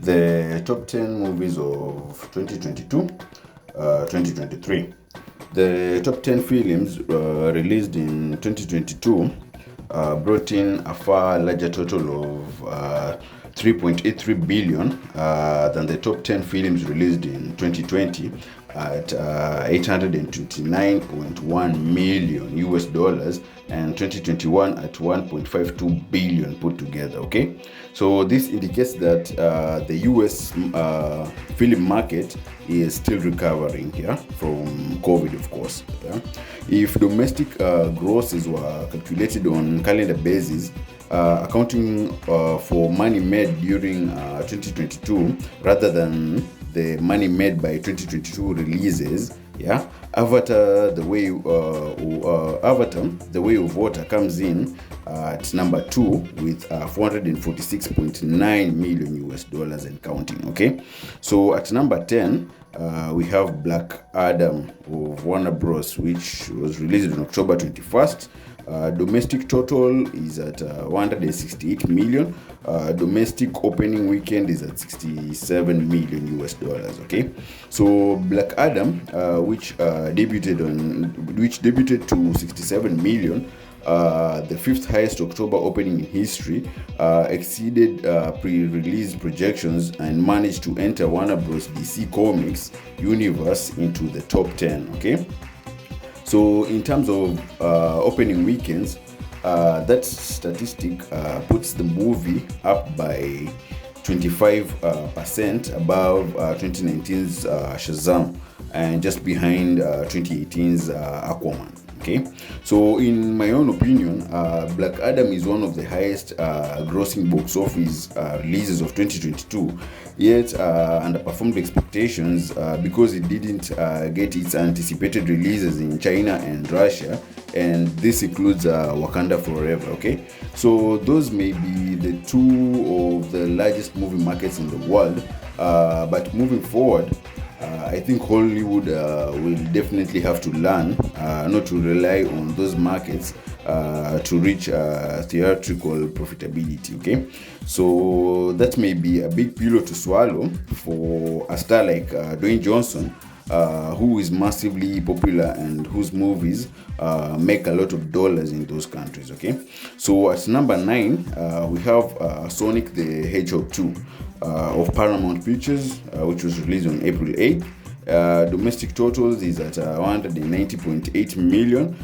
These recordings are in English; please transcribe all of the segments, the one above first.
the top 10 movies of 2022-2023. The top 10 films released in 2022 brought in a far larger total of 3.83 billion than the top 10 films released in 2020 at 829.1 million US dollars, and 2021 at 1.52 billion put together. Okay, so this indicates that the US film market is still recovering here from COVID, of course. Yeah? If domestic grosses were calculated on calendar basis, accounting for money made during 2022 rather than the money made by 2022 releases, yeah, Avatar: The Way of Water comes in at number 2 with 446.9 million US dollars and counting. Okay, so at number 10 we have Black Adam of Warner Bros., which was released on October 21st. Domestic total is at 168 million. Domestic opening weekend is at 67 million US dollars. Okay, so Black Adam, which debuted to 67 million, the fifth highest October opening in history, exceeded pre-release projections and managed to enter Warner Bros. DC Comics universe into the top 10. Okay. So in terms of opening weekends, that statistic puts the movie up by 25% above 2019's Shazam and just behind 2018's Aquaman. Okay, so in my own opinion, Black Adam is one of the highest grossing box office releases of 2022, yet underperformed expectations because it didn't get its anticipated releases in China and Russia, and this includes Wakanda Forever. Okay, so those may be the two of the largest movie markets in the world, but moving forward, I think Hollywood will definitely have to learn not to rely on those markets to reach theatrical profitability. Okay, so that may be a big pillow to swallow for a star like Dwayne Johnson, who is massively popular and whose movies make a lot of dollars in those countries. Okay, so at number 9 we have Sonic the Hedgehog 2 of Paramount Pictures, which was released on April 8th. Domestic totals is at 190.8 million.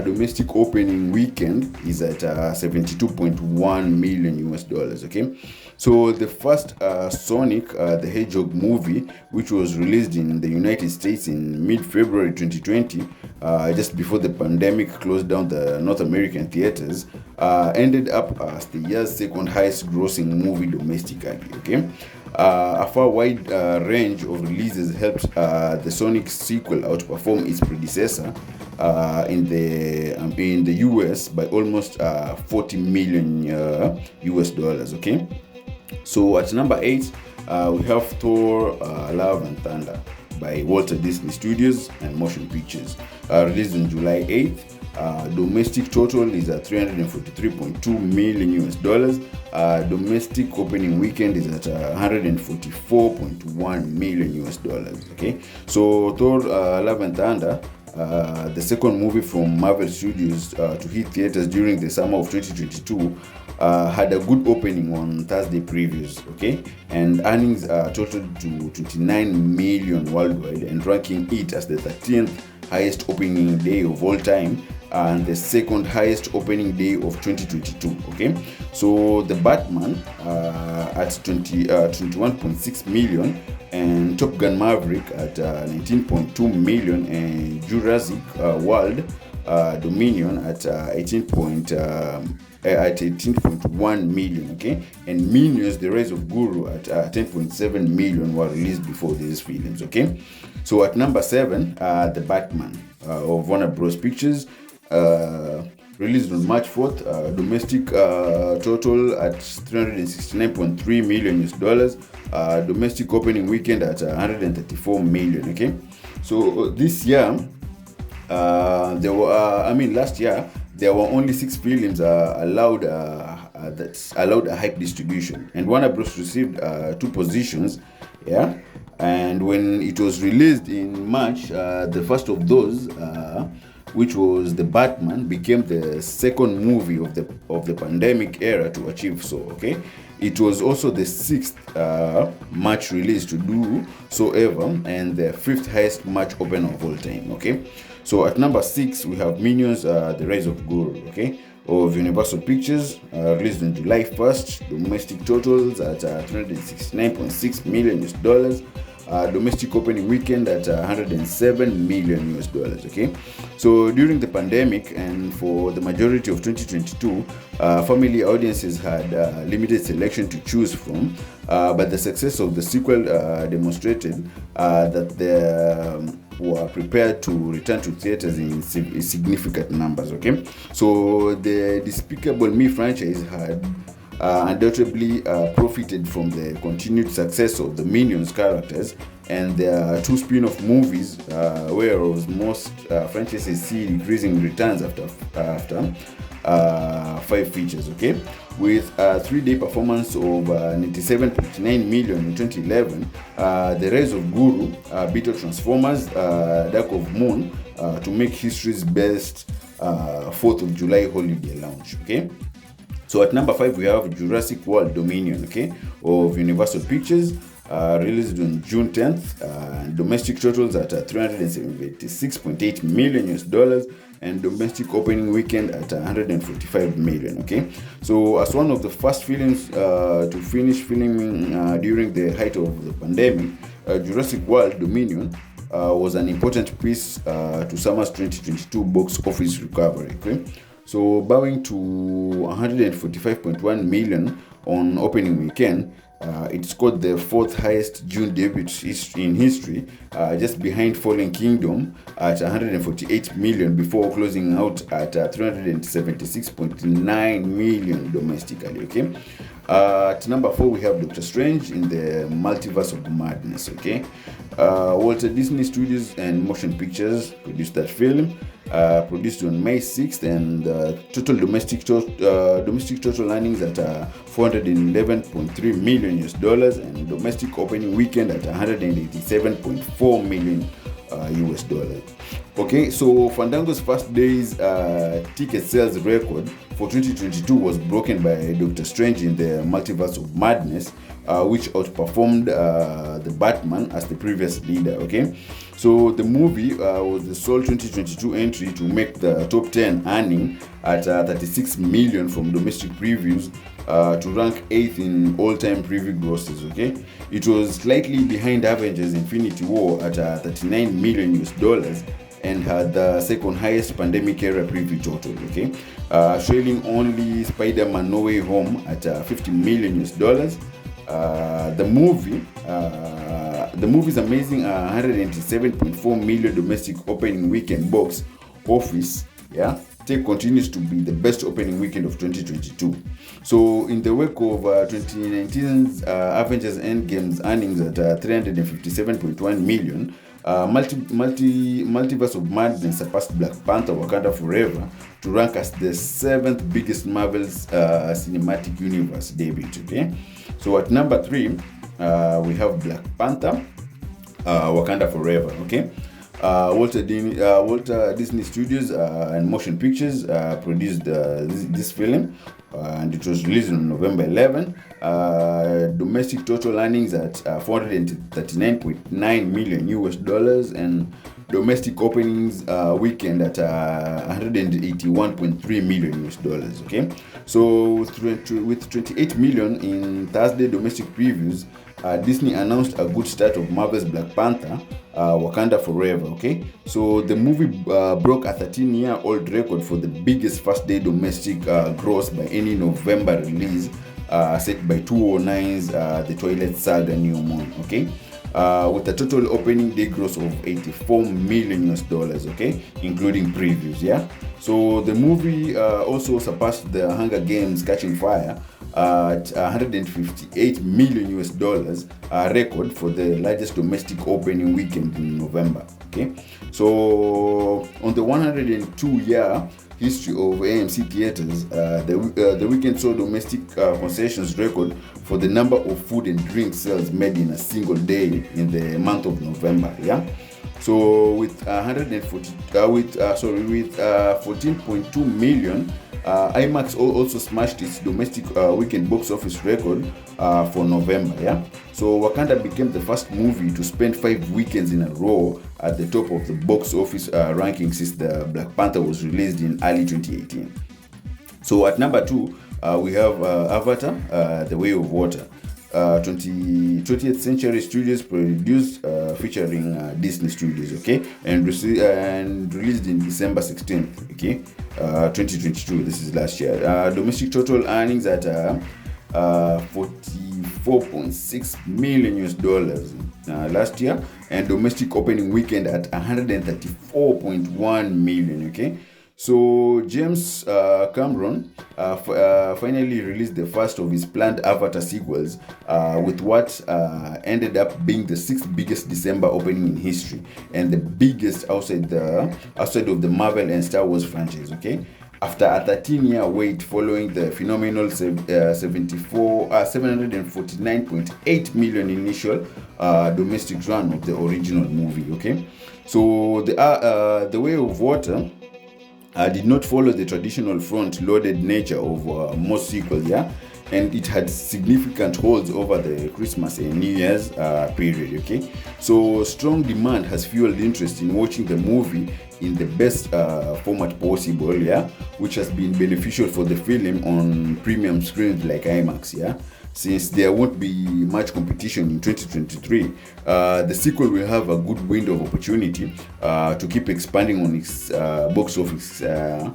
Domestic opening weekend is at 72.1 million US dollars. Okay, so the first Sonic the Hedgehog movie, which was released in the United States in mid-February 2020, just before the pandemic closed down the North American theaters, ended up as the year's second highest grossing movie domestically. Okay, a far wide range of releases helped the Sonic sequel outperform its predecessor in the US by almost 40 million US dollars. Okay, so at number 8 we have Thor: Love and Thunder by Walter Disney Studios and Motion Pictures, released on July 8th. Domestic total is at 343.2 million US dollars. Domestic opening weekend is at 144.1 million US dollars. Okay, so Thor: Love and Thunder, the second movie from Marvel Studios to hit theaters during the summer of 2022, had a good opening on Thursday previews. Okay, and earnings totaled to 29 million worldwide, and ranking it as the 13th highest opening day of all time and the second highest opening day of 2022. Okay, so the Batman at 21.6 million, and Top Gun Maverick at 19.2 million, and Jurassic World Dominion at 18.1 million. Okay, and Minions: The Rise of Guru at 10.7 million were released before these films. Okay, so at number 7, the Batman of Warner Bros. Pictures, released on March 4th, domestic total at 369.3 million US dollars. Domestic opening weekend at 134 million. Okay, so this year last year there were only 6 films allowed that allowed a hype distribution. And Warner Bros. Received two positions, yeah. And when it was released in March, the first of those, which was The Batman, became the second movie of the pandemic era to achieve so. Okay, it was also the sixth March release to do so ever, and the fifth highest March opener of all time. Okay, so at number 6 we have Minions: The Rise of Guru. Okay, of Universal Pictures, released on July 1st. Domestic totals at $369.6 million US dollars. Domestic opening weekend at $107 million US dollars. Okay, so during the pandemic and for the majority of 2022, family audiences had limited selection to choose from, but the success of the sequel demonstrated that they were prepared to return to theaters in significant numbers. Okay, so the Despicable Me franchise had undoubtedly profited from the continued success of the Minions characters, and there are two spin-off movies, whereas most franchises see increasing returns after 5 features. Okay, with a 3-day performance of 97.9 million in 2011, The Rise of Guru beat out Transformers: Dark of Moon to make history's best 4th of July holiday launch. Okay, so at number 5 we have Jurassic World Dominion, okay, of Universal Pictures, released on June 10th. Domestic totals at $376.8 million US dollars, and domestic opening weekend at 145 million. Okay, so as one of the first films to finish filming during the height of the pandemic, Jurassic World Dominion was an important piece to summer's 2022 box office recovery. Okay, so bowing to 145.1 million on opening weekend, it scored the 4th highest June debut in history, just behind Fallen Kingdom at 148 million, before closing out at 376.9 million domestically. Okay, at number 4 we have Doctor Strange in the Multiverse of Madness. Okay, Walter Disney Studios and Motion Pictures produced that film. Produced on May 6th, and total domestic total earnings at 411.3 million US dollars, and domestic opening weekend at 187.4 million US dollars. Okay, so Fandango's first day's ticket sales record for 2022 was broken by Doctor Strange in the Multiverse of Madness, which outperformed the Batman as the previous leader. Okay, so the movie was the sole 2022 entry to make the top 10, earning at 36 million from domestic previews, to rank 8th in all-time preview grosses. Okay, it was slightly behind Avengers: Infinity War at 39 million US dollars, and had the second highest pandemic era preview total. Okay, trailing only Spider-Man: No Way Home at 50 million US dollars. The movie's amazing 187.4 million domestic opening weekend box office, yeah, continues to be the best opening weekend of 2022. So in the wake of 2019's Avengers Endgame's earnings at 357.1 million, Multiverse of Madness surpassed Black Panther: Wakanda Forever to rank as the 7th biggest Marvel's cinematic universe debut. Okay, so at number 3 we have Black Panther: Wakanda Forever. Okay, Walter Disney Studios and Motion Pictures produced this film, and it was released on November 11. Domestic total earnings at 439.9 million US dollars, and domestic openings weekend at 181.3 million US dollars. Okay, so with 28 million in Thursday domestic previews, Disney announced a good start of Marvel's Black Panther: Wakanda Forever. Okay, so the movie broke a 13-year-old record for the biggest first-day domestic gross by any November release, set by 209's The Twilight Saga: New Moon. Okay, with a total opening day gross of 84 million US dollars. Okay, including previews. Yeah, so the movie also surpassed the Hunger Games: Catching Fire at 158 million US dollars, record for the largest domestic opening weekend in November. Okay, so on the 102-year history of AMC theaters, the weekend saw domestic concessions record for the number of food and drink sales made in a single day in the month of November. Yeah. So with 14.2 million, IMAX also smashed its domestic weekend box office record for November. Yeah. So Wakanda became the first movie to spend 5 weekends in a row at the top of the box office ranking since the Black Panther was released in early 2018. So at number 2, we have Avatar, The Way of Water. 20th Century Studios produced, featuring Disney Studios, okay, and released in December 16th, okay, 2022. This is last year. Domestic total earnings at 44.6 million US dollars last year, and domestic opening weekend at 134.1 million, okay. So James Cameron finally released the first of his planned Avatar sequels, with what ended up being the 6th biggest December opening in history, and the biggest outside of the Marvel and Star Wars franchise. Okay, after a 13-year wait following the phenomenal 749.8 million initial domestic run of the original movie. Okay, so the Way of Water did not follow the traditional front-loaded nature of most sequels, yeah, and it had significant holds over the Christmas and New Year's period, okay. So strong demand has fueled interest in watching the movie in the best format possible, yeah, which has been beneficial for the film on premium screens like IMAX, yeah. Since there won't be much competition in 2023, the sequel will have a good window of opportunity to keep expanding on its box office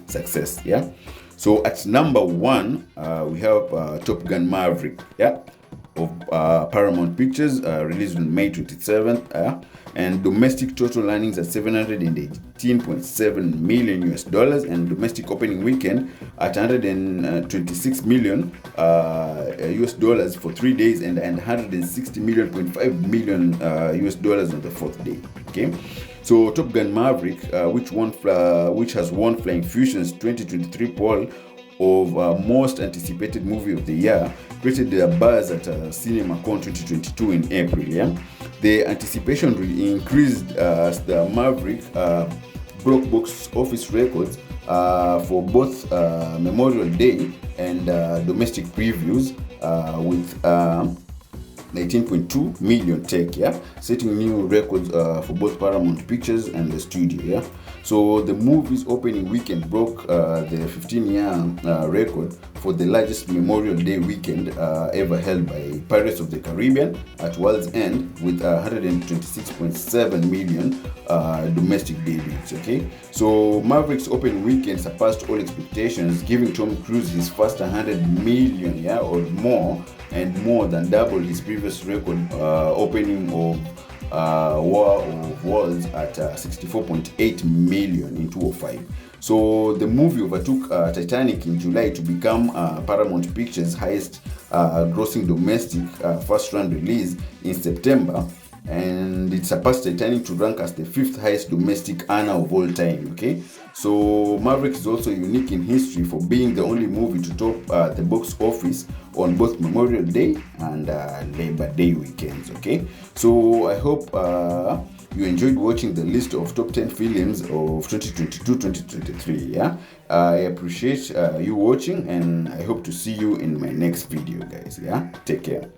success. Yeah. So at number 1, we have Top Gun Maverick. Yeah. Of Paramount Pictures, released on May 27th, and domestic total earnings at 718.7 million US dollars, and domestic opening weekend at 126 million US dollars for 3 days, and 160.5 million US dollars on the 4th day. Okay, so Top Gun Maverick, which has won Flying Fusion's 2023 poll of most anticipated movie of the year, created a buzz at CinemaCon 2022 in April. Yeah, the anticipation really increased as the Maverick broke box office records for both Memorial Day and domestic previews, with 19.2 million take, yeah, setting new records for both Paramount Pictures and the studio. Yeah, so the movie's opening weekend broke the 15-year record for the largest Memorial Day weekend ever held by Pirates of the Caribbean at World's End, with 126.7 million domestic debuts. Okay, so Maverick's opening weekend surpassed all expectations, giving Tom Cruise his first 100 million, yeah, or more, and more than double his previous record opening of War of Worlds at 64.8 million in 2005. So the movie overtook Titanic in July to become Paramount Pictures' highest grossing domestic first-run release in September, and it surpassed Titanic to rank as the 5th highest domestic earner of all time. Okay, so Maverick is also unique in history for being the only movie to top the box office on both Memorial Day and Labor Day weekends. Okay, so I hope you enjoyed watching the list of top 10 films of 2022-2023. Yeah, I appreciate you watching, and I hope to see you in my next video, guys. Yeah, take care.